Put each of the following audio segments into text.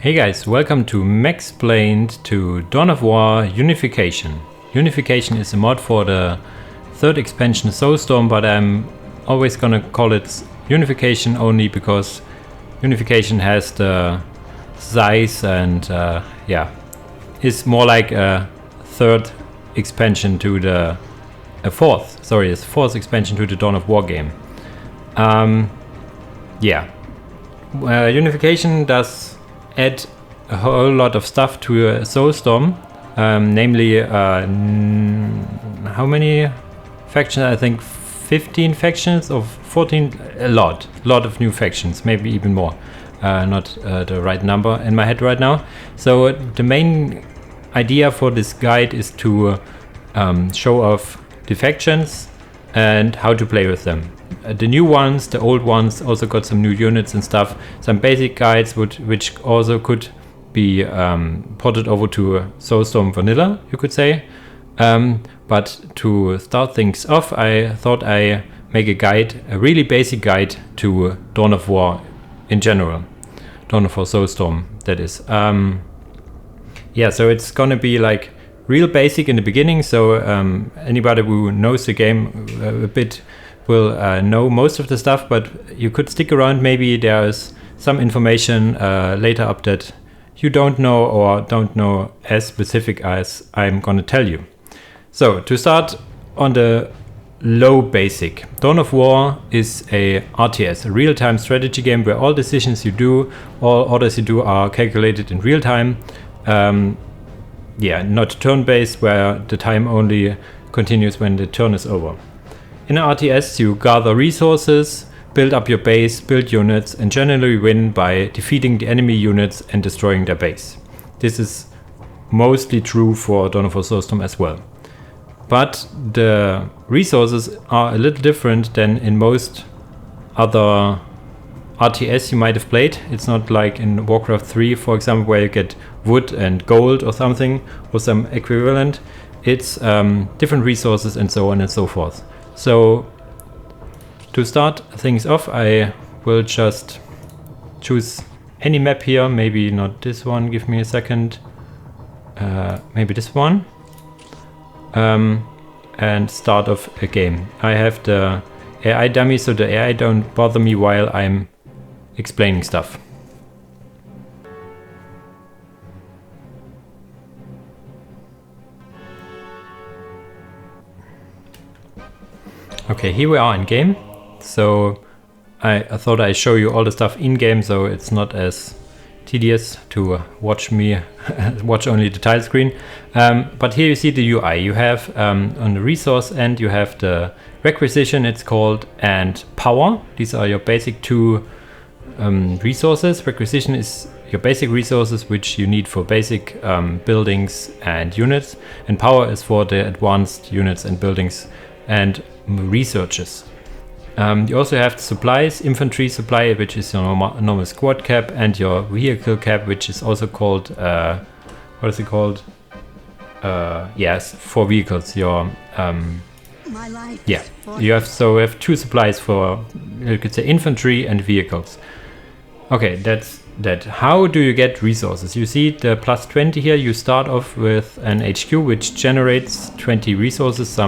Hey guys, welcome to Maxplained to Dawn of War Unification. Unification is a mod for the third expansion Soulstorm, but I'm always gonna call it Unification only because Unification has the size and is more like a third expansion to the fourth expansion to the Dawn of War game. Unification does add a whole lot of stuff to Soulstorm, namely how many factions? I think 15 factions or 14, a lot of new factions, maybe even more. Not the right number in my head right now. So the main idea for this guide is to show off the factions and how to play with them. The new ones, the old ones also got some new units and stuff, some basic guides which also could be ported over to Soulstorm Vanilla, you could say. But to start things off, I thought I make a guide, a really basic guide to Dawn of War in general. Dawn of War Soulstorm, that is. So it's gonna be like real basic in the beginning, so anybody who knows the game a bit will know most of the stuff, but you could stick around. Maybe there's some information later up that you don't know or don't know as specific as I'm gonna tell you. So to start on the low basic, Dawn of War is a RTS, a real-time strategy game where all decisions you do, all orders you do are calculated in real time. Not turn-based where the time only continues when the turn is over. In an RTS, you gather resources, build up your base, build units, and generally win by defeating the enemy units and destroying their base. This is mostly true for Dawn of War Soulstorm as well. But the resources are a little different than in most other RTS you might have played. It's not like in Warcraft 3, for example, where you get wood and gold or something, or some equivalent. It's different resources and so on and so forth. So to start things off, I will just choose any map here, maybe not this one, give me a second, maybe this one, and start off a game. I have the AI dummy, so the AI don't bother me while I'm explaining stuff. Okay, here we are in game. So I thought I'd show you all the stuff in game, so it's not as tedious to watch me watch only the title screen. But here you see the UI. You have on the resource end you have the requisition, it's called, and power. These are your basic two resources. Requisition is your basic resources which you need for basic buildings and units, and power is for the advanced units and buildings and researches. You also have supplies, infantry supply, which is your normal squad cap, and your vehicle cap, which is also called what is it called? Yes, for vehicles. Your you have two supplies for, you could say, infantry and vehicles. Okay, that's that. How do you get resources? You see the plus 20 here. You start off with an HQ which generates 20 resources.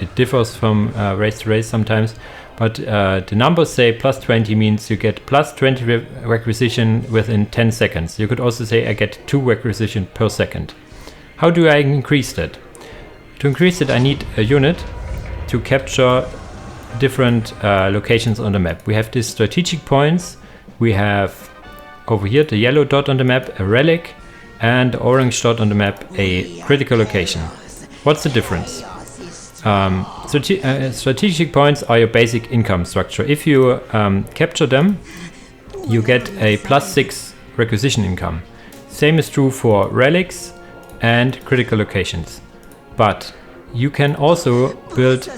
It differs from race to race sometimes, but the numbers say plus 20 means you get plus 20 requisition within 10 seconds. You could also say I get 2 requisition per second. How do I increase that? To increase it, I need a unit to capture different locations on the map. We have these strategic points. We have over here the yellow dot on the map, a relic, and the orange dot on the map, a critical location. What's the difference? Strategic points are your basic income structure. If you capture them, you get a plus 6 requisition income. Same is true for relics and critical locations. But you can also build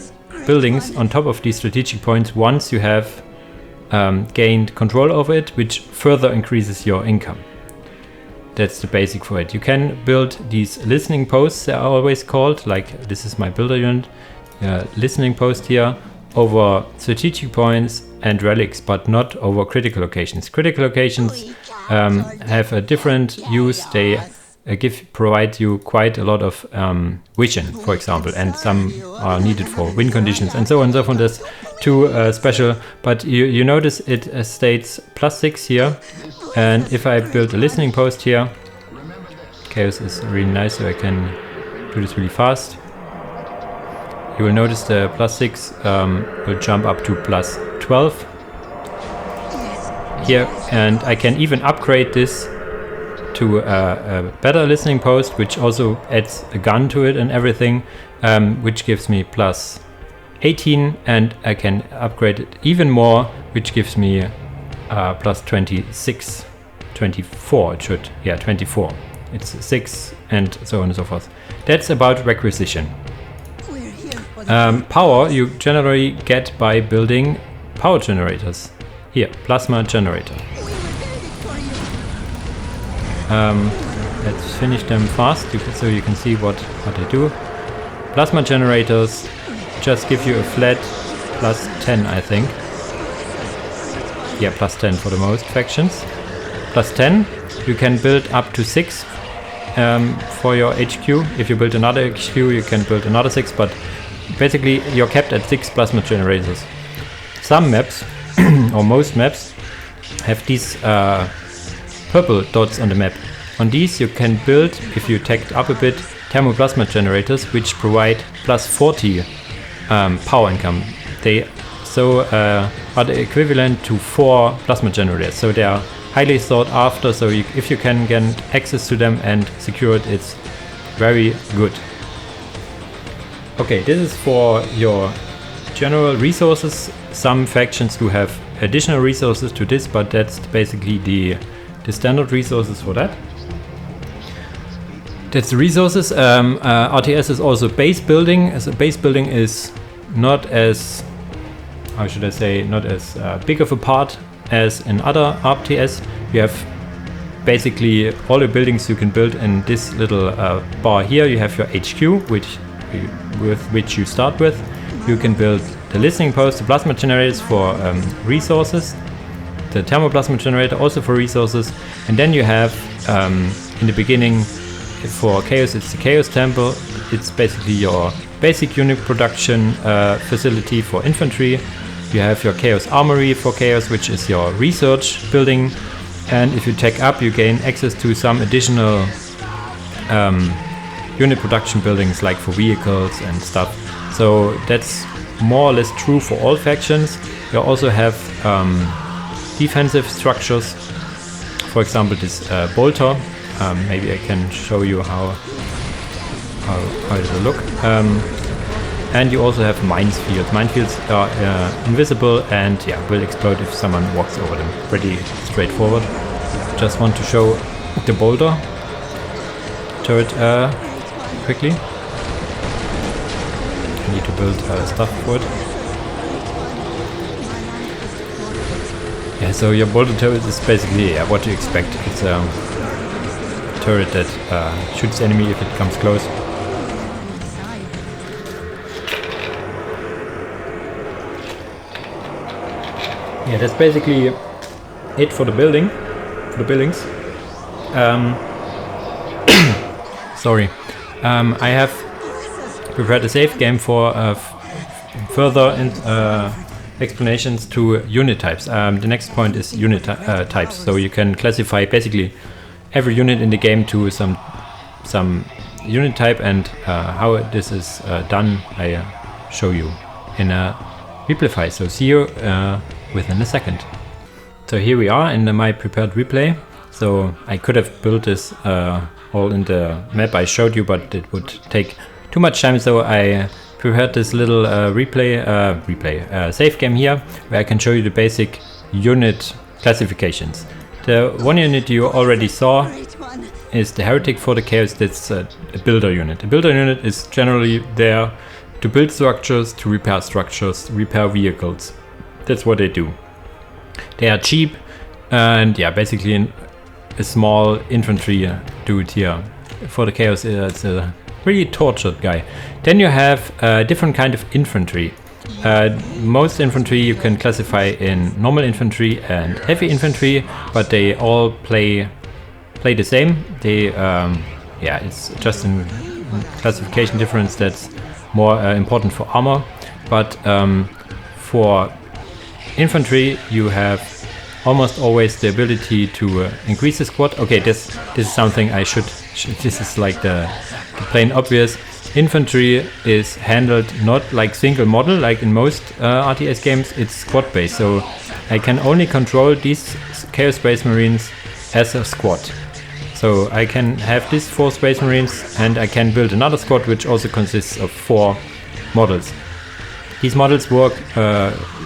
buildings on top of these strategic points once you have gained control over it, which further increases your income. That's the basic for it. You can build these listening posts, they are always called, like this is my builder unit, listening post here, over strategic points and relics, but not over critical locations. Critical locations have a different use. They provide you quite a lot of vision, for example, and some are needed for wind conditions and so on and so forth. That's too special, but you notice it states +6 here, and if I build a listening post here, Chaos is really nice, so I can do this really fast. You will notice the +6 will jump up to +12 here, and I can even upgrade this to a better listening post, which also adds a gun to it and everything, which gives me +18, and I can upgrade it even more, which gives me +26, 24 it should, yeah, 24. It's 6 and so on and so forth. That's about requisition. Power you generally get by building power generators. Here, plasma generator. Let's finish them fast so you can see what they do. Plasma generators just give you a flat +10, I think. Yeah, +10 for the most factions. +10. You can build up to 6 for your HQ. If you build another HQ, you can build another 6, but basically you're capped at 6 plasma generators. Some maps, or most maps, have these purple dots on the map. On these you can build, if you tacked up a bit, thermoplasma generators, which provide +40 power income. They are the equivalent to 4 plasma generators, so they are highly sought after, so if you can get access to them and secure it, it's very good. Okay, this is for your general resources. Some factions do have additional resources to this, but that's basically the standard resources for that. That's the resources. RTS is also base building. As a base building is not as, how should I say, not as big of a part as in other RTS. You have basically all the buildings you can build in this little bar here. You have your HQ, with which you start with. You can build the listening post, the plasma generators for resources, the thermoplasma generator also for resources, and then you have in the beginning for Chaos, it's the Chaos Temple. It's basically your basic unit production facility for infantry. You have your Chaos Armory for Chaos, which is your research building, and if you tech up, you gain access to some additional unit production buildings, like for vehicles and stuff. So that's more or less true for all factions. You also have defensive structures. For example, this Boulder. Maybe I can show you how it will look. And you also have minefields. Minefields are invisible and will explode if someone walks over them. Pretty straightforward. Just want to show the Boulder Turret quickly. I need to build stuff for it. Yeah, so your Boulder Turret is basically what you expect. It's a turret that shoots enemy if it comes close. Yeah, that's basically it for the buildings. Sorry, I have prepared a save game for further explanations to unit types. The next point is unit types, so you can classify basically every unit in the game to some unit type, and how this is done I show you in a replay file. So see you within a second. So here we are in my prepared replay. So I could have built this all in the map I showed you, but it would take too much time, so I prepared this little save game here, where I can show you the basic unit classifications. The one unit you already saw is the Heretic for the Chaos. That's a builder unit. A builder unit is generally there to build structures, to repair vehicles. That's what they do. They are cheap, and basically a small infantry dude here. For the Chaos, it's a really tortured guy. Then you have a different kind of infantry. Most infantry you can classify in normal infantry and heavy infantry, but they all play the same. They yeah, it's just a classification difference that's more important for armor. But for infantry you have almost always the ability to increase the squad. Okay, this is something I should this is like the plain obvious. Infantry is handled not like single model like in most RTS games, it's squad based, so I can only control these Chaos Space Marines as a squad. So I can have these 4 Space Marines and I can build another squad which also consists of 4 models. These models work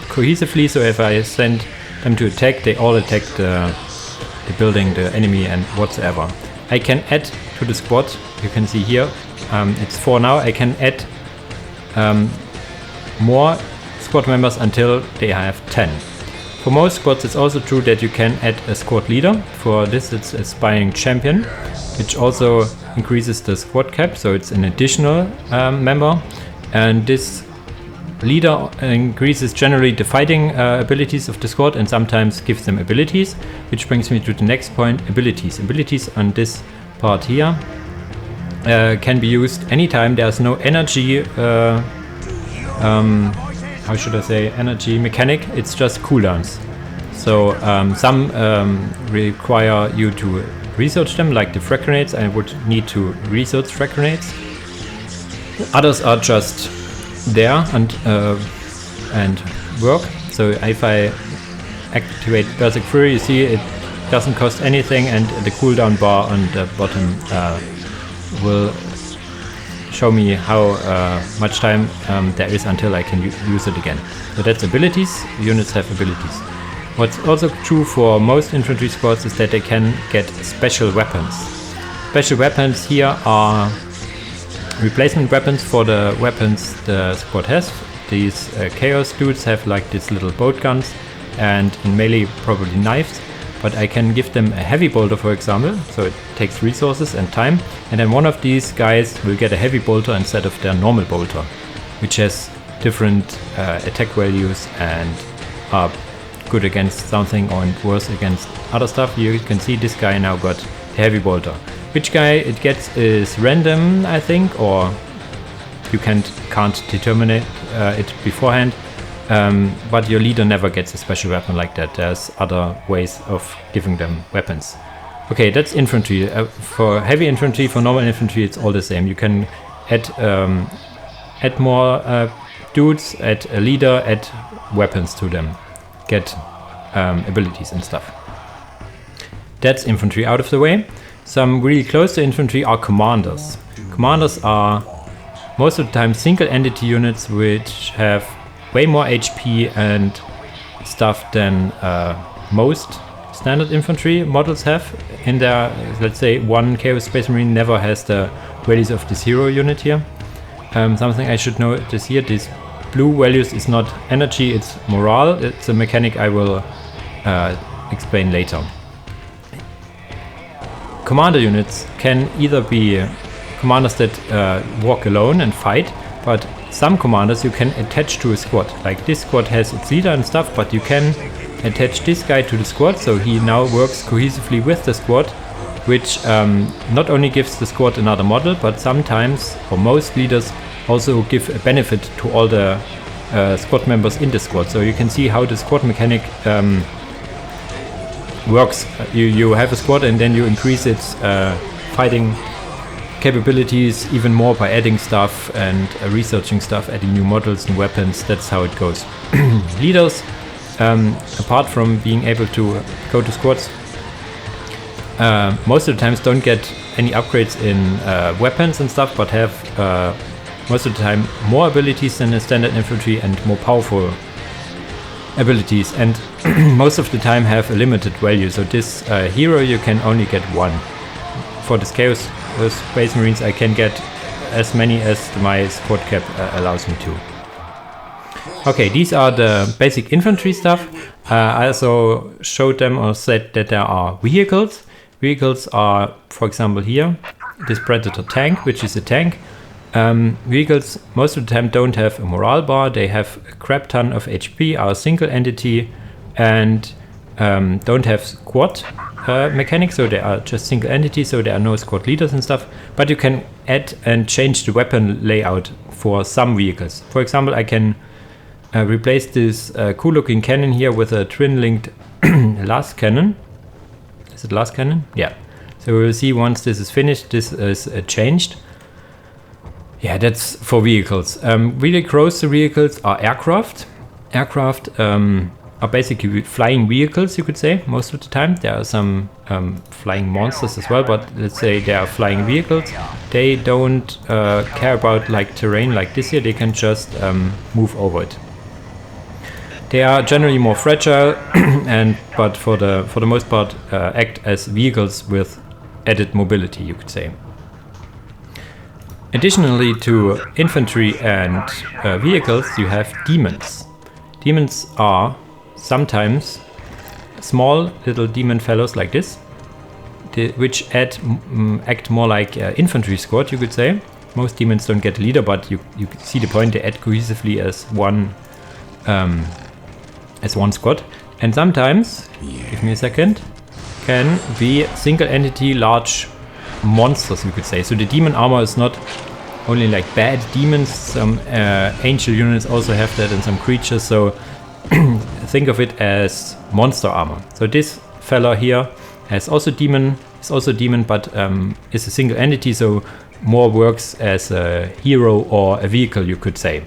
cohesively, so if I send them to attack, they all attack the building, the enemy and whatsoever. I can add to the squad, you can see here, it's 4 now. I can add more squad members until they have 10. For most squads it's also true that you can add a squad leader. For this it's Aspiring Champion, which also increases the squad cap, so it's an additional member. And this leader increases generally the fighting abilities of the squad and sometimes gives them abilities, which brings me to the next point, abilities. Abilities on this part here can be used anytime. There's no energy, how should I say, energy mechanic, it's just cooldowns. So some require you to research them, like the frag grenades. I would need to research frag grenades. Others are just there and work. So if I activate Berserk Fury, you see it doesn't cost anything, and the cooldown bar on the bottom will show me how much time there is until I can use it again. So that's abilities. Units have abilities. What's also true for most infantry squads is that they can get special weapons. Special weapons here are replacement weapons for the weapons the squad has. These chaos dudes have like these little boat guns, and in melee probably knives, but I can give them a heavy bolter, for example, so it takes resources and time, and then one of these guys will get a heavy bolter instead of their normal bolter, which has different attack values and are good against something or worse against other stuff. You can see this guy now got a heavy bolter. Which guy it gets is random, I think, or you can't determine it beforehand. But your leader never gets a special weapon like that. There's other ways of giving them weapons. Okay, that's infantry. For heavy infantry, for normal infantry, it's all the same. You can add more dudes, add a leader, add weapons to them, get abilities and stuff. That's infantry out of the way. Some really close to infantry are commanders. Commanders are most of the time single entity units which have way more HP and stuff than most standard infantry models have. In their, let's say, one Chaos Space Marine never has the values of this hero unit here. Something I should notice here, these blue values is not energy, it's morale. It's a mechanic I will explain later. Commander units can either be commanders that walk alone and fight, but some commanders you can attach to a squad. Like this squad has its leader and stuff, but you can attach this guy to the squad, so he now works cohesively with the squad, which not only gives the squad another model, but sometimes, or most leaders, also give a benefit to all the squad members in the squad. So you can see how the squad mechanic works. You have a squad and then you increase its fighting capabilities even more by adding stuff and researching stuff, adding new models and weapons. That's how it goes. Leaders, apart from being able to go to squads, most of the times don't get any upgrades in weapons and stuff, but have most of the time more abilities than the standard infantry and more powerful abilities, and most of the time have a limited value. So this hero you can only get one. For this Chaos Space Marines I can get as many as my squad cap allows me to. Okay, these are the basic infantry stuff. I also showed them or said that there are vehicles. Vehicles are, for example, here this Predator tank, which is a tank. Vehicles most of the time don't have a morale bar, they have a crap ton of HP, are a single entity, and don't have squad mechanics, so they are just single entities, so there are no squad leaders and stuff, but you can add and change the weapon layout for some vehicles. For example, I can replace this cool looking cannon here with a twin linked last cannon. Is it last cannon? Yeah. So we'll see once this is finished, this is changed. Yeah, that's for vehicles. Really close to vehicles are aircraft. Aircraft are basically flying vehicles, you could say, most of the time. There are some flying monsters as well, but let's say they are flying vehicles. They don't care about like terrain like this here, they can just move over it. They are generally more fragile, but for the most part act as vehicles with added mobility, you could say. Additionally to infantry and vehicles, you have demons. Demons are sometimes small little demon fellows like this, which act more like infantry squad, you could say. Most demons don't get a leader, but you see the point, they act cohesively as one squad. And sometimes, give me a second, can be single entity large monsters, you could say. So the demon armor is not only like bad demons, some angel units also have that, and some creatures, so think of it as monster armor. So this fella here is also demon, but is a single entity, so more works as a hero or a vehicle, you could say.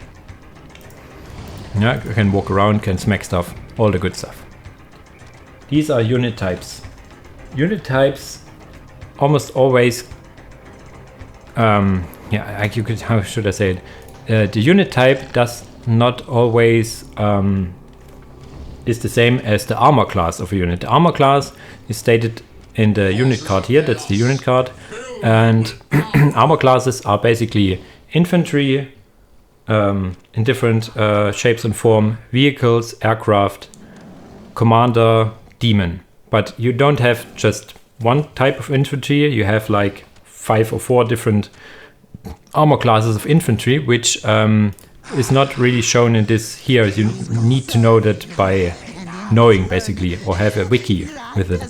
Yeah, can walk around, can smack stuff, all the good stuff. These are unit types. Unit types almost always, how should I say it? The unit type does not always is the same as the armor class of a unit. The armor class is stated in the unit card here, that's the unit card, and armor classes are basically infantry in different shapes and form, vehicles, aircraft, commander, demon. But you don't have just one type of infantry, you have like 5 or 4 different armor classes of infantry, which is not really shown in this here. You need to know that by knowing, basically, or have a wiki with it.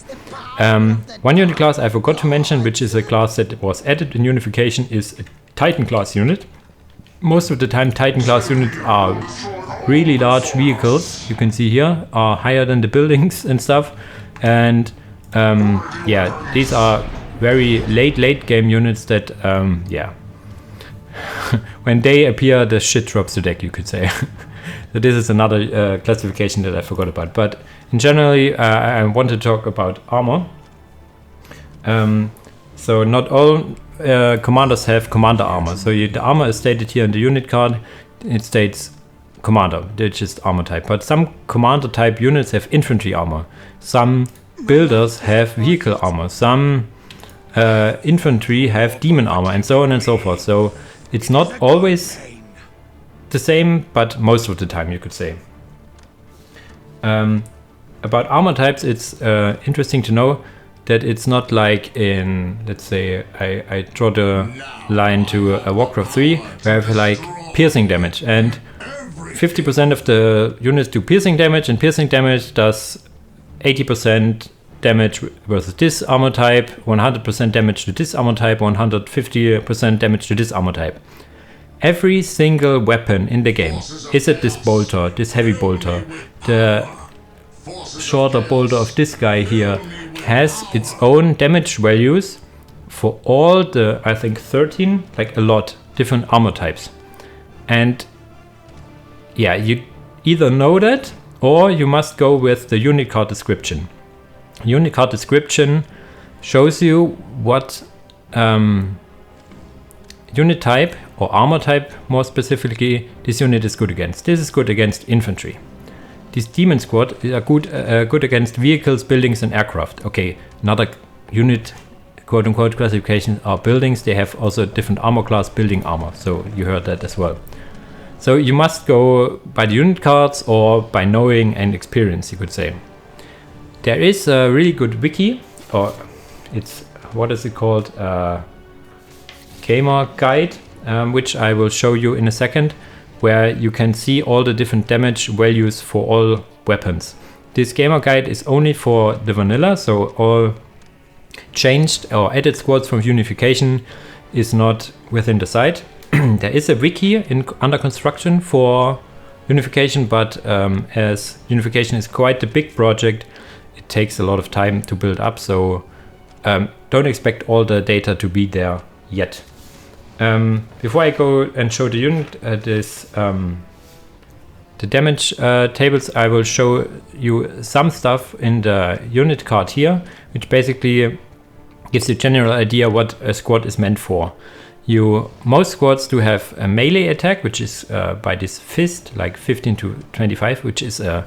One unit class I forgot to mention, which is a class that was added in Unification, is a Titan class unit. Most of the time Titan class units are really large vehicles, you can see here, are higher than the buildings and stuff. And yeah, these are very late game units that, yeah, when they appear, the shit drops the deck, you could say. So this is another classification that I forgot about. But in generally, I want to talk about armor. So not all commanders have commander armor. So the armor is stated here in the unit card. It states commander, which is armor type. But some commander type units have infantry armor. Some builders have vehicle armor. Some infantry have demon armor, and so on and so forth. So it's not always the same, but most of the time, you could say. About armor types, it's interesting to know that it's not like in, let's say, I draw the line to a Warcraft 3, where I have like piercing damage, and 50% of the units do piercing damage, and piercing damage does 80% damage versus this armor type, 100% damage to this armor type, 150% damage to this armor type. Every single weapon in the game, is it this bolter, this heavy bolter, the shorter bolter of this guy here, has its own damage values for all the, I think 13, like a lot, different armor types. And yeah, you either know that, or you must go with the unit card description. Unit card description shows you what unit type, or armor type more specifically, this unit is good against. This is good against infantry. This demon squad are good against vehicles, buildings, and aircraft. Okay, another unit quote-unquote classification are buildings. They have also different armor class, building armor. So you heard that as well. So you must go by the unit cards or by knowing and experience, you could say. There is a really good wiki, or it's, what is it called? Gamer guide which I will show you in a second, where you can see all the different damage values for all weapons. This gamer guide is only for the vanilla, so all changed or added squads from Unification is not within the site. There is a wiki under construction for Unification, but as Unification is quite a big project, it takes a lot of time to build up, so don't expect all the data to be there yet. Before I go and show the unit, the damage tables, I will show you some stuff in the unit card here, which basically gives you a general idea what a squad is meant for. Most squads do have a melee attack, which is by this fist, like 15 to 25, which is a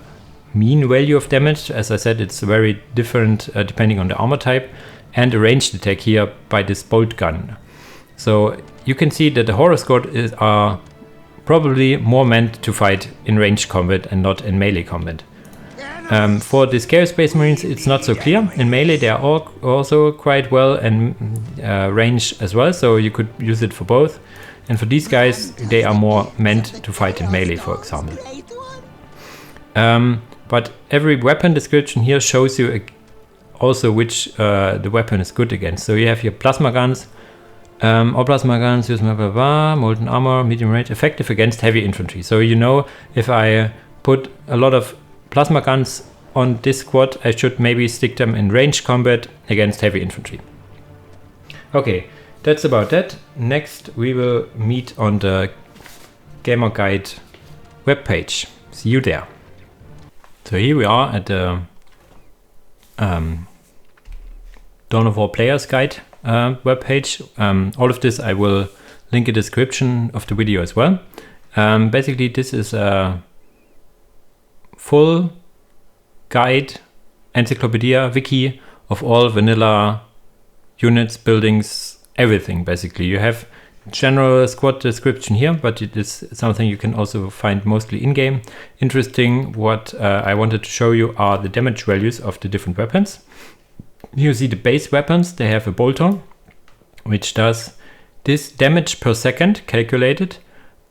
mean value of damage. As I said, it's very different depending on the armor type, and a ranged attack here by this bolt gun. So you can see that the horror squad are probably more meant to fight in ranged combat and not in melee combat. For the scary Space Marines, it's not so clear. In melee, they are also quite well and range as well, so you could use it for both. And for these guys, they are more meant to fight in melee, for example. But every weapon description here shows you also which the weapon is good against. So you have your plasma guns. All plasma guns use molten armor, medium range, effective against heavy infantry. So you know, if I put a lot of plasma guns on this squad, I should maybe stick them in ranged combat against heavy infantry. Okay, that's about that. Next we will meet on the Gamer Guide webpage. See you there. So here we are at the Dawn of War Players Guide webpage. All of this I will link in the description of the video as well. Basically, this is a full guide, encyclopedia, wiki of all vanilla units, buildings, everything. Basically, you have general squad description here, but it is something you can also find mostly in-game. Interesting, what I wanted to show you are the damage values of the different weapons. You see the base weapons, they have a bolter, which does this damage per second calculated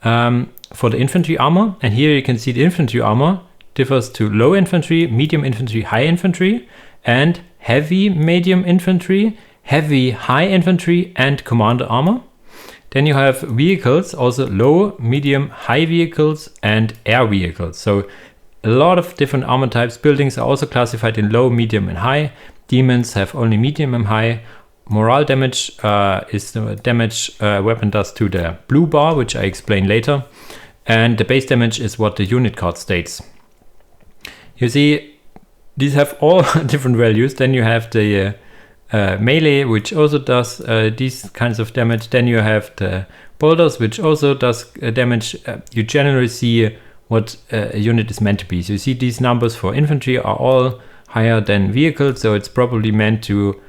for the infantry armor. And here you can see the infantry armor differs to low infantry, medium infantry, high infantry, and heavy medium infantry, heavy high infantry, and commander armor. Then you have vehicles, also low, medium, high vehicles, and air vehicles. So a lot of different armor types. Buildings are also classified in low, medium, and high. Demons have only medium and high. Morale damage is the damage weapon does to the blue bar, which I explain later. And the base damage is what the unit card states. You see, these have all different values. Then you have the melee, which also does these kinds of damage. Then you have the boulders, which also does damage. You generally see what a unit is meant to be. So you see these numbers for infantry are all higher than vehicles, so it's probably meant to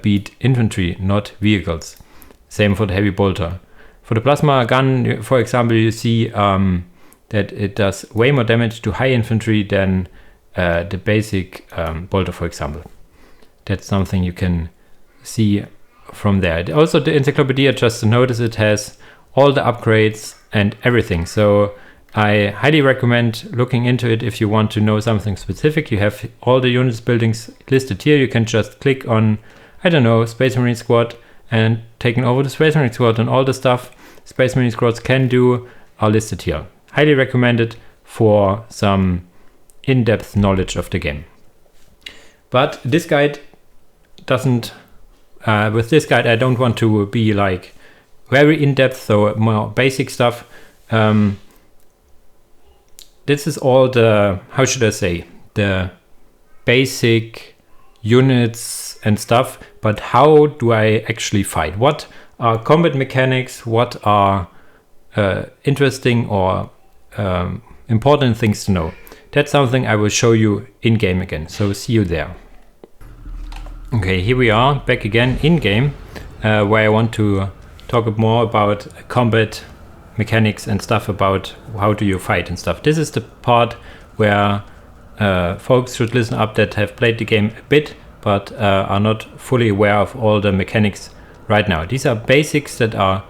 beat infantry, not vehicles. Same for the heavy bolter. For the plasma gun, for example, you see that it does way more damage to high infantry than the basic bolter, for example. That's something you can see from there. Also, the encyclopedia, just to notice, it has all the upgrades and everything. So I highly recommend looking into it if you want to know something specific. You have all the units buildings listed here. You can just click on, I don't know, Space Marine Squad and taking over the Space Marine Squad, and all the stuff Space Marine Squads can do are listed here. Highly recommended for some in-depth knowledge of the game. But this guide doesn't, with this guide I don't want to be like very in-depth, so more basic stuff. This is all the, how should I say, the basic units and stuff, but how do I actually fight? What are combat mechanics? What are interesting or important things to know? That's something I will show you in-game again, so see you there. Okay, here we are, back again in-game, where I want to talk more about combat mechanics and stuff, about how do you fight and stuff. This is the part where folks should listen up that have played the game a bit but are not fully aware of all the mechanics right now. These are basics that are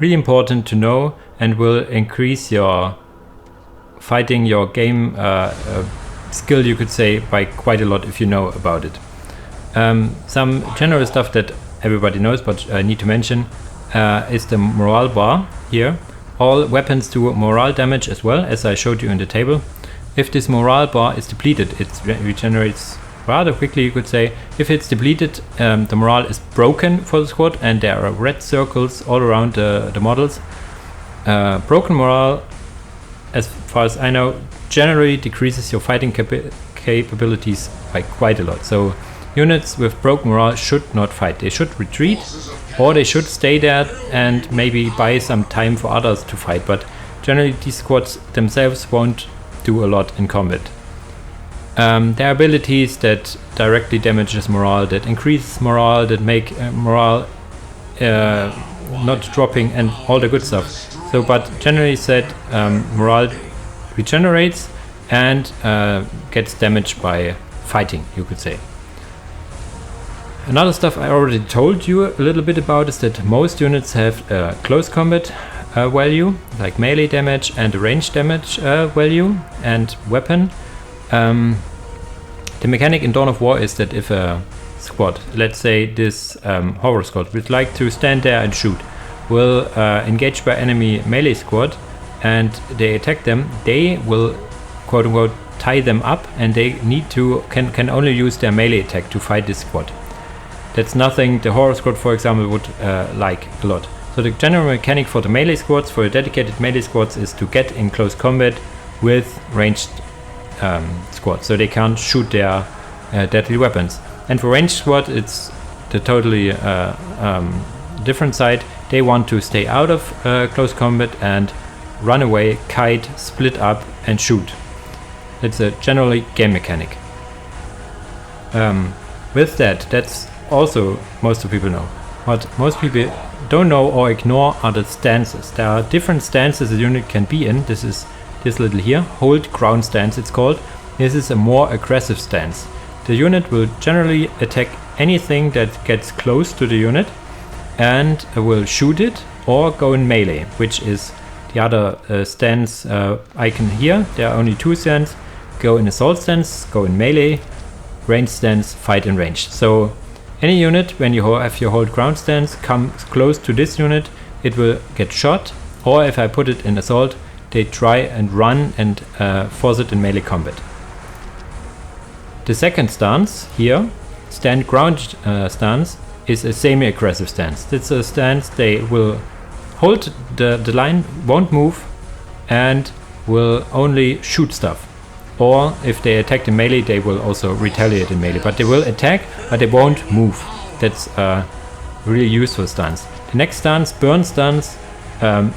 really important to know and will increase your fighting, your game skill, you could say, by quite a lot if you know about it. Some general stuff that everybody knows, but I need to mention, is the morale bar here. All weapons do morale damage as well, as I showed you in the table. If this morale bar is depleted, it regenerates rather quickly, you could say. If it's depleted, the morale is broken for the squad, and there are red circles all around the models. Broken morale, as far as I know, generally decreases your fighting capabilities by quite a lot. So units with broken morale should not fight. They should retreat, or they should stay there and maybe buy some time for others to fight. But generally these squads themselves won't do a lot in combat. There are abilities that directly damages morale, that increase morale, that make morale not dropping, and all the good stuff. So, but generally said, morale regenerates and gets damaged by fighting, you could say. Another stuff I already told you a little bit about is that most units have a close combat value, like melee damage, and a range damage value and weapon. The mechanic in Dawn of War is that if a squad, let's say this horror squad, would like to stand there and shoot, will engage by enemy melee squad and they attack them, they will quote unquote tie them up, and they need to can only use their melee attack to fight this squad. That's nothing the horror squad, for example, would like a lot. So the general mechanic for the melee squads, for the dedicated melee squads, is to get in close combat with ranged squads, so they can't shoot their deadly weapons. And for ranged squad, it's the totally different side. They want to stay out of close combat and run away, kite, split up, and shoot. It's a generally game mechanic. With that, that's also most of people know. What most people don't know or ignore are the stances. There are different stances a unit can be in. This is this little here, hold ground stance it's called. This is a more aggressive stance. The unit will generally attack anything that gets close to the unit and will shoot it or go in melee, which is the other stance icon here. There are only two stances: go in assault stance, go in melee, range stance, fight in range. So any unit, when you have your hold ground stance, comes close to this unit, it will get shot, or if I put it in assault, they try and run and force it in melee combat. The second stance here, stand ground stance, is a semi-aggressive stance. It's a stance they will hold the line, won't move, and will only shoot stuff. Or if they attack in melee, they will also retaliate in melee. But they will attack, but they won't move. That's a really useful stance. The next stance, burn stance,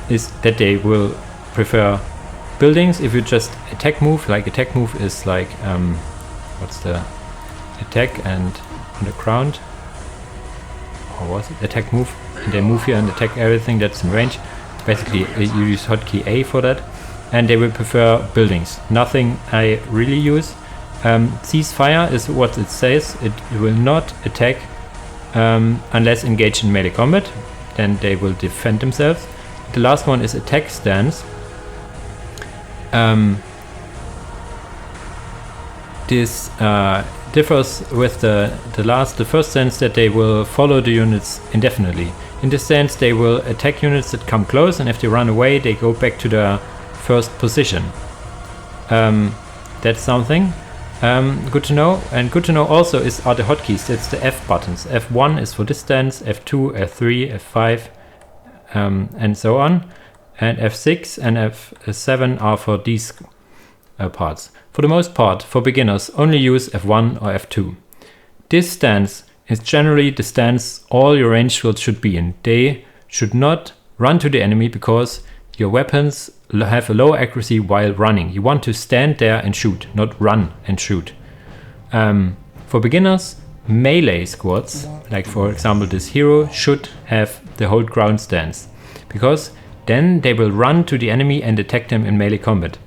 is that they will prefer buildings. If you just attack move, like attack move is like, what's the attack and on the ground? Or was it attack move? And they move here and attack everything that's in range. Basically, you use hotkey A for that. And they will prefer buildings. Nothing I really use. Ceasefire is what it says. It will not attack unless engaged in melee combat. Then they will defend themselves. The last one is attack stance. This differs with the first stance, that they will follow the units indefinitely. In this stance, they will attack units that come close, and if they run away, they go back to the first position. That's something good to know. And good to know also are the hotkeys. It's the F buttons. F1 is for distance, F2, F3, F5, and so on. And F6 and F7 are for these parts. For the most part, for beginners, only use F1 or F2. This stance is generally the stance all your range shields should be in. They should not run to the enemy because your weapons have a low accuracy while running. You want to stand there and shoot, not run and shoot. For beginners, melee squads, like for example this hero, should have the hold ground stance, because then they will run to the enemy and attack them in melee combat.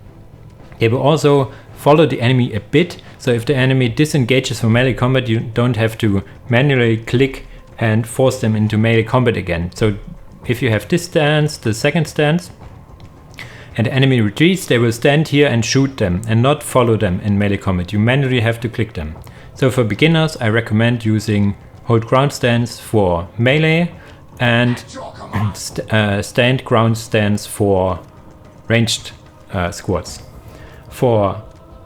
They will also follow the enemy a bit, so if the enemy disengages from melee combat, you don't have to manually click and force them into melee combat again. So if you have this stance, the second stance, and the enemy retreats, they will stand here and shoot them and not follow them in melee combat. You manually have to click them. So for beginners, I recommend using hold ground stance for melee and stand ground stance for ranged squads. For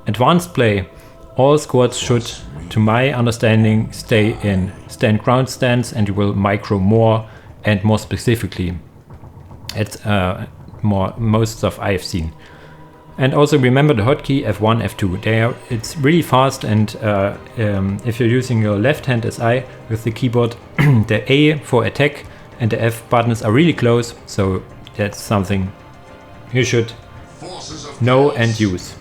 advanced play, all squads should, to my understanding, stay in stand ground stance, and you will micro more and more specifically. It's most stuff I have seen. And also remember the hotkey F1, F2. It's really fast, and if you're using your left hand as I with the keyboard, the A for attack and the F buttons are really close, so that's something you should know and use.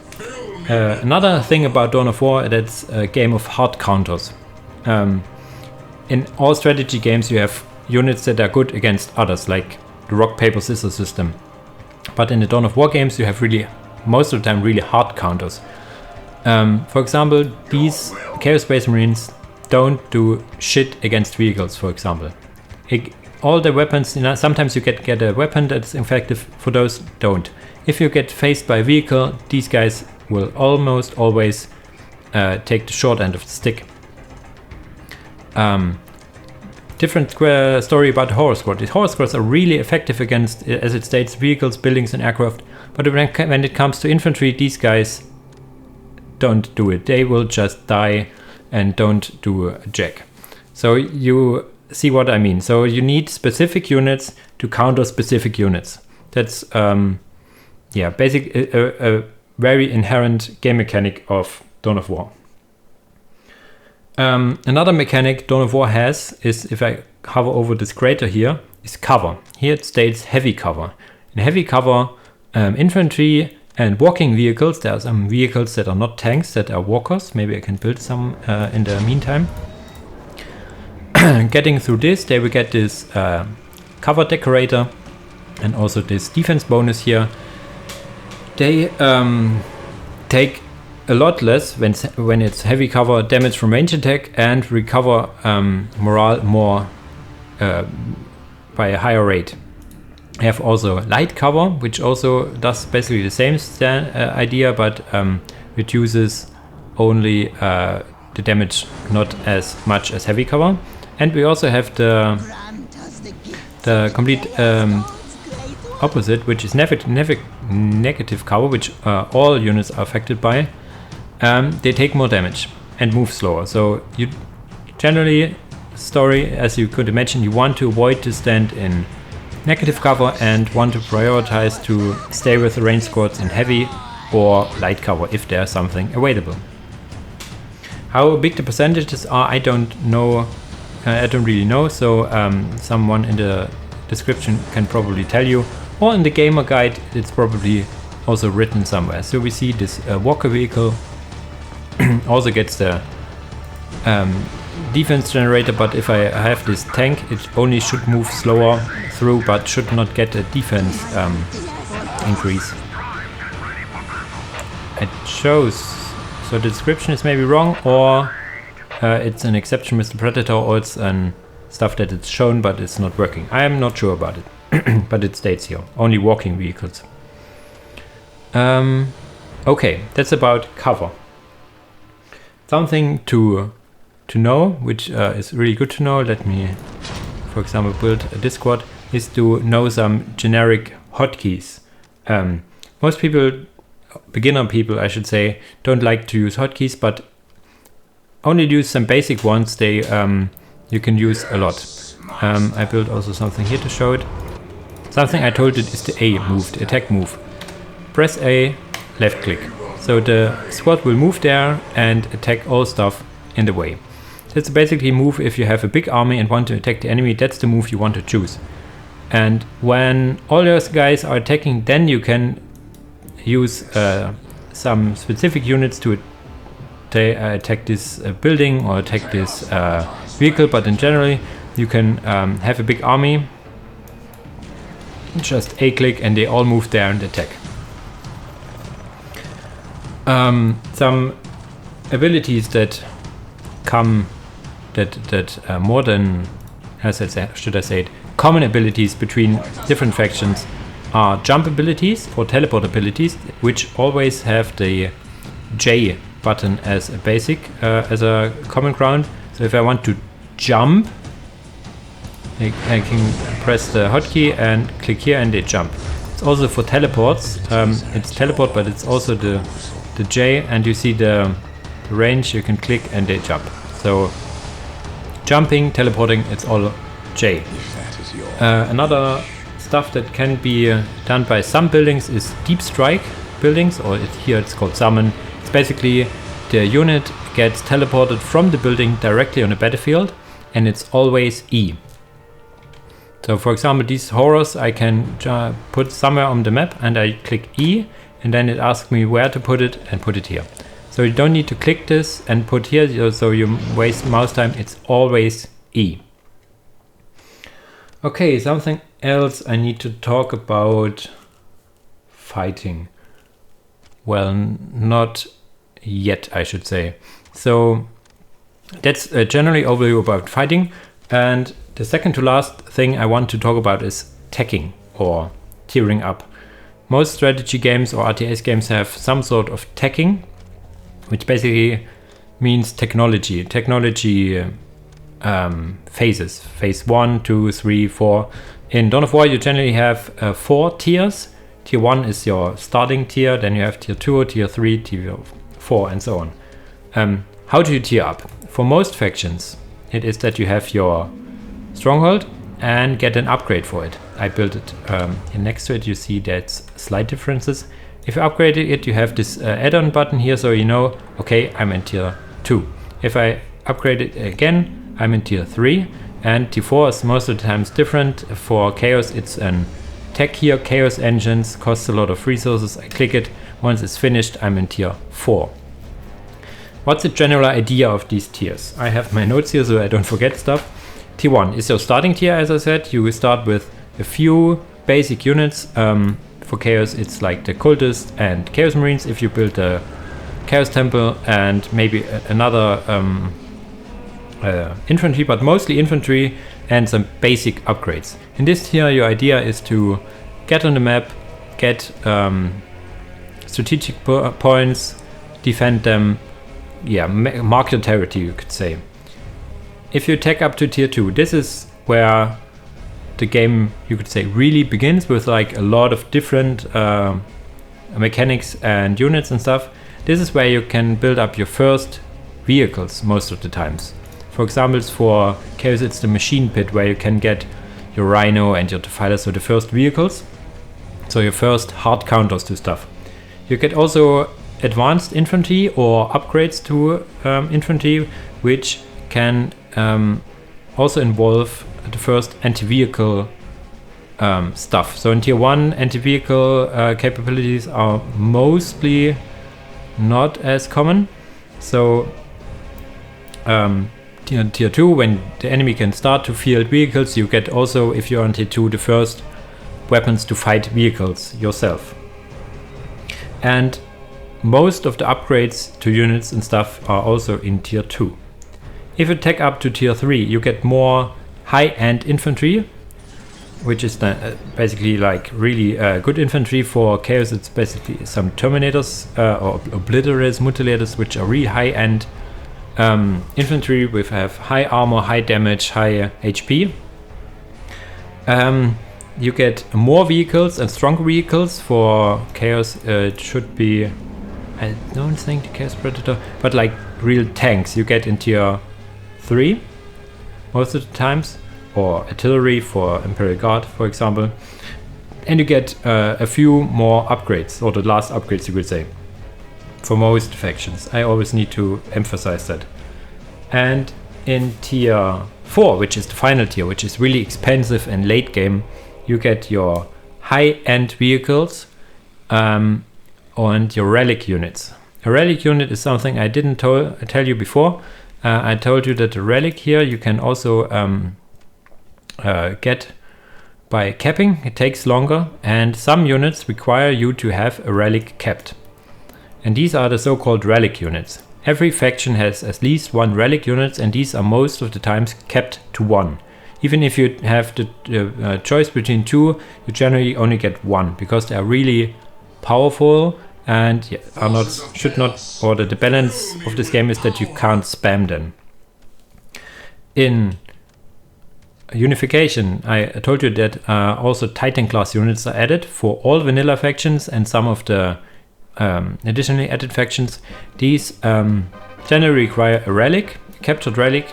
Another thing about Dawn of War, that's a game of hard counters. In all strategy games you have units that are good against others, like the rock, paper, scissors system. But in the Dawn of War games you have really, most of the time, really hard counters. For example, these Chaos Space Marines don't do shit against vehicles, for example. All the weapons, sometimes you get a weapon that's effective, for those don't. If you get faced by a vehicle, these guys will almost always take the short end of the stick. Different story about the Horror Squad. The Horror Squads are really effective against, as it states, vehicles, buildings and aircraft. But when it comes to infantry, these guys don't do it. They will just die and don't do jack. So you see what I mean. So you need specific units to counter specific units. That's basic a very inherent game mechanic of Dawn of War. Another mechanic Dawn of War has is, if I hover over this crater here, is cover. Here it states heavy cover. In heavy cover, infantry and walking vehicles, there are some vehicles that are not tanks, that are walkers. Maybe I can build some in the meantime. Getting through this, they will get this cover decorator and also this defense bonus here. They take a lot less when it's heavy cover damage from range attack, and recover morale more by a higher rate. I have also light cover, which also does basically the same idea, but reduces only the damage, not as much as heavy cover. And we also have the complete opposite, which is negative cover, which all units are affected by. They take more damage and move slower. So you generally, story, as you could imagine, you want to avoid to stand in negative cover and want to prioritize to stay with the range squads in heavy or light cover if there's something available. How big the percentages are, I don't know. I don't really know. So someone in the description can probably tell you, or in the gamer guide it's probably also written somewhere. So we see this walker vehicle also gets the defense generator, but if I have this tank, it only should move slower through, but should not get a defense increase. It shows, so the description is maybe wrong, or it's an exception with the Predator, or it's stuff that it's shown but it's not working. I am not sure about it, but it states here, only walking vehicles. Okay, that's about cover. Something to know, which is really good to know, let me, for example, build a Discord, is to know some generic hotkeys. Most people, beginner people I should say, don't like to use hotkeys, but only use some basic ones. They you can use a lot. I built also something here to show it. Something I told it is the A move, the attack move. Press A, left click. So the squad will move there and attack all stuff in the way. That's basically a move if you have a big army and want to attack the enemy. That's the move you want to choose. And when all those guys are attacking, then you can use some specific units to attack this building or attack this vehicle. But in general, you can have a big army, just A click, and they all move there and attack. Some abilities that come that more than, should I say it, common abilities between different factions are jump abilities or teleport abilities, which always have the J button as a basic, as a common ground. So if I want to jump, I can press the hotkey and click here and they jump. It's also for teleports. It's teleport, but it's also the J, and you see the range. You can click and they jump. So jumping, teleporting, it's all J. Another stuff that can be done by some buildings is deep strike buildings, or here it's called summon. It's basically the unit gets teleported from the building directly on the battlefield, and it's always E. So for example, these horrors I can put somewhere on the map, and I click E, and then it asks me where to put it, and put it here. So you don't need to click this and put here, so you waste mouse time. It's always E. Okay, something else I need to talk about: fighting. Well, not yet, I should say. So that's a generally overview about fighting. And the second to last thing I want to talk about is teching or tiering up. Most strategy games or RTS games have some sort of teching, which basically means technology. Phases. Phase 1, 2, 3, 4. In Dawn of War you generally have 4 tiers. Tier 1 is your starting tier, then you have tier 2, tier 3, tier 4, and so on. How do you tier up? For most factions, it is that you have your stronghold and get an upgrade for it. I built it, and next to it you see that's slight differences. If you upgrade it, you have this add-on button here, so you know, okay, I'm in tier 2. If I upgrade it again, I'm in tier 3, and tier 4 is most of the times different. For Chaos, it's an tech here. Chaos engines costs a lot of resources. I click it. Once it's finished, I'm in tier 4. What's the general idea of these tiers? I have my notes here so I don't forget stuff. Tier 1 is your starting tier, as I said. You will start with a few basic units. For Chaos, it's like the Cultists and Chaos Marines if you build a Chaos Temple, and maybe another infantry, but mostly infantry, and some basic upgrades. In this tier, your idea is to get on the map, get strategic points, defend them, mark your territory, you could say. If you tech up to tier 2, this is where the game, you could say, really begins, with like a lot of different mechanics and units and stuff. This is where you can build up your first vehicles most of the times. For example, for Chaos, it's the machine pit where you can get your Rhino and your Defiler, so the first vehicles. So your first hard counters to stuff. You get also advanced infantry or upgrades to infantry, which can also involve the first anti-vehicle stuff. So in tier 1, anti-vehicle capabilities are mostly not as common. So tier 2, when the enemy can start to field vehicles, you get also, if you're on tier 2, the first weapons to fight vehicles yourself. And most of the upgrades to units and stuff are also in tier 2. If you tech up to tier 3, you get more high-end infantry, which is basically like really good infantry. For Chaos, it's basically some Terminators or Obliterators, Mutilators, which are really high-end infantry with have high armor, high damage, high HP. You get more vehicles and stronger vehicles. For Chaos, it should be, I don't think the Chaos Predator, but like real tanks you get in tier 3 most of the times, or artillery for Imperial Guard, for example. And you get a few more upgrades, or the last upgrades, you could say, for most factions. I always need to emphasize that. And in tier 4, which is the final tier, which is really expensive and late game, you get your high-end vehicles and your relic units. A relic unit is something I didn't tell you before. I told you that the relic here you can also get by capping. It takes longer, and some units require you to have a relic capped. And these are the so-called relic units. Every faction has at least one relic unit, and these are most of the times capped to 1. even if you have the choice between two, you generally only get one, because they are really powerful and the balance of this game is that you can't spam them. In Unification, I told you that also Titan class units are added for all vanilla factions and some of the additionally added factions. These generally require a relic, a captured relic,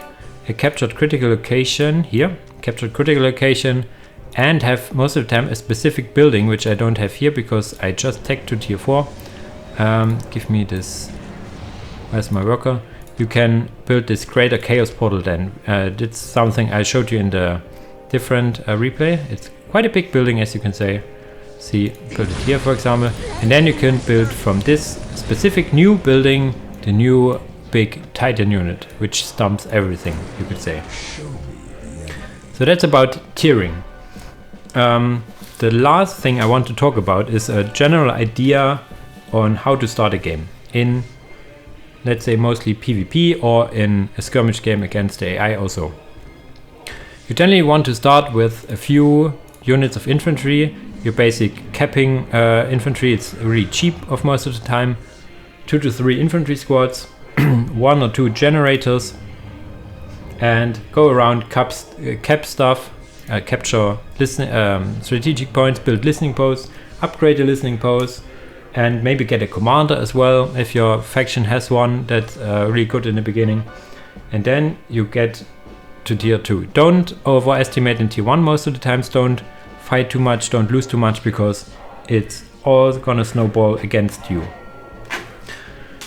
a captured critical location here, captured critical location, and have most of the time a specific building, which I don't have here because I just tagged to tier 4. Give me this. Where's my worker? You can build this greater chaos portal then. It's something I showed you in the different replay. It's quite a big building, as you can see, build it here for example. And then you can build from this specific new building the new big Titan unit, which stumps everything, you could say. So that's about tiering. The last thing I want to talk about is a general idea on how to start a game in, let's say, mostly PvP or in a skirmish game against the AI also. You generally want to start with a few units of infantry, your basic capping infantry. It's really cheap of most of the time. 2 to 3 infantry squads, 1 or 2 generators, and go around cap stuff, capture strategic points, build listening posts, upgrade the listening posts, and maybe get a commander as well if your faction has one that's really good in the beginning. And then you get to tier 2. Don't overestimate in tier 1 most of the times. Don't fight too much, don't lose too much, because it's all gonna snowball against you.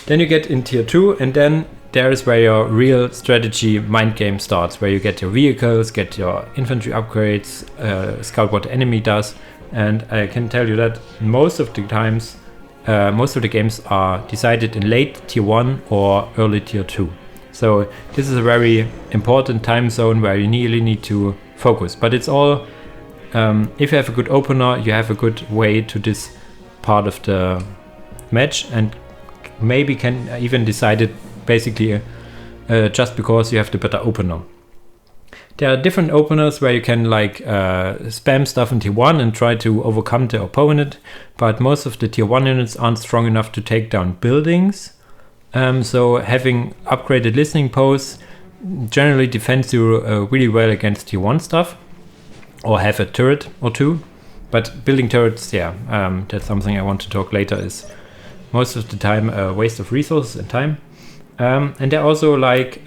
Then you get in tier 2, and then there is where your real strategy mind game starts, where you get your vehicles, get your infantry upgrades, scout what the enemy does. And I can tell you that most of the times, most of the games are decided in late tier 1 or early tier 2. So this is a very important time zone where you really need to focus. But it's all, if you have a good opener, you have a good way to this part of the match, and maybe can even decide it basically just because you have the better opener. There are different openers where you can like spam stuff in tier 1 and try to overcome the opponent, but most of the tier 1 units aren't strong enough to take down buildings. So having upgraded listening posts generally defends you really well against tier 1 stuff, or have a turret or 2. But building turrets, yeah, that's something I want to talk later, is most of the time a waste of resources and time. And there are also like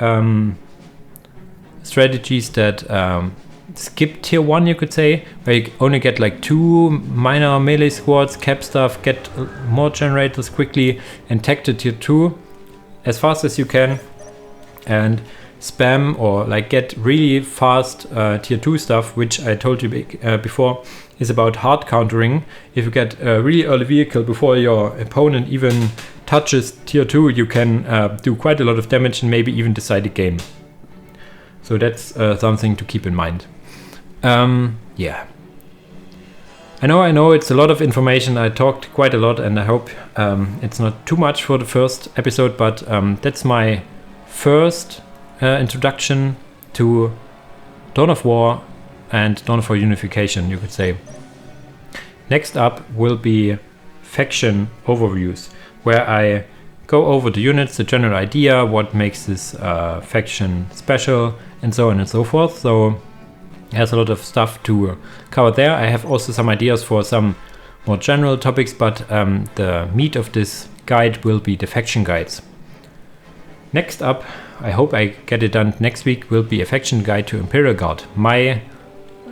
strategies that skip tier 1, you could say, where you only get like 2 minor melee squads, cap stuff, get more generators quickly, and tech to tier 2 as fast as you can, and spam or like get really fast tier 2 stuff, which I told you before is about hard countering. If you get a really early vehicle before your opponent even touches tier 2, you can do quite a lot of damage and maybe even decide the game. So that's something to keep in mind. Yeah. I know it's a lot of information. I talked quite a lot, and I hope it's not too much for the first episode, but that's my first introduction to Dawn of War and Dawn of War Unification, you could say. Next up will be faction overviews, where I go over the units, the general idea, what makes this faction special, and so on and so forth. So there's a lot of stuff to cover there. I have also some ideas for some more general topics, but the meat of this guide will be the faction guides. Next up, I hope I get it done next week, will be a faction guide to Imperial Guard, my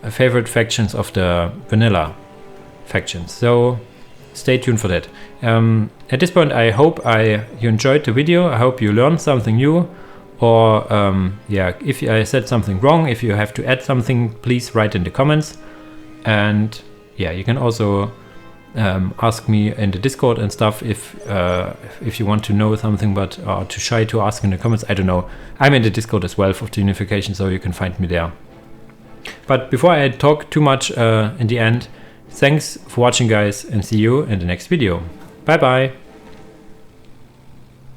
favorite factions of the vanilla factions. So stay tuned for that. At this point, I hope you enjoyed the video. I hope you learned something new, or yeah, if I said something wrong, if you have to add something, please write in the comments. And yeah, you can also ask me in the Discord and stuff if you want to know something, but too shy to ask in the comments. I don't know. I'm in the Discord as well for the Unification, so you can find me there. But before I talk too much in the end, thanks for watching, guys, and see you in the next video. Bye bye.